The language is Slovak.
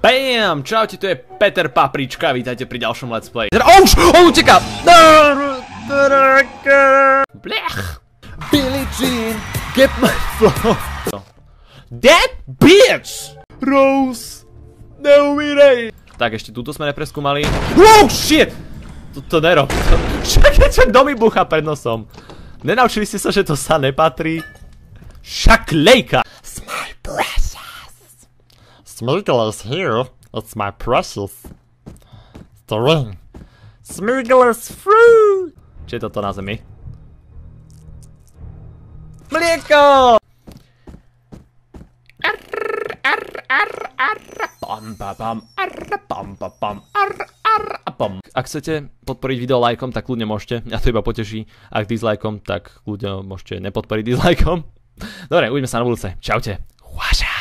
Bam! Čaute, tu je Peter Paprička, vítajte pri ďalšom let's play. On uteká! Blech! Billie Jean, get my flow! That bitch! Rose! Neumirej! Tak, ešte túto sme nepreskúmali. Wow, shit! To nerob. Však kto mi búcha pred nosom? Nenaučili ste sa, že to sa nepatrí? Šaklejka! It's my precious! Smeagol is here. It's my precious. It's the ring. Smeagol is free! Čo je toto na zemi? Mlieko! Ak chcete podporiť video lajkom, tak kľudne môžete. Mňa to iba poteší. Ak dislajkom, tak kľudne môžete nepodporiť dislajkom. Dobre, uvidíme sa na budúce. Čaute. Uvaža.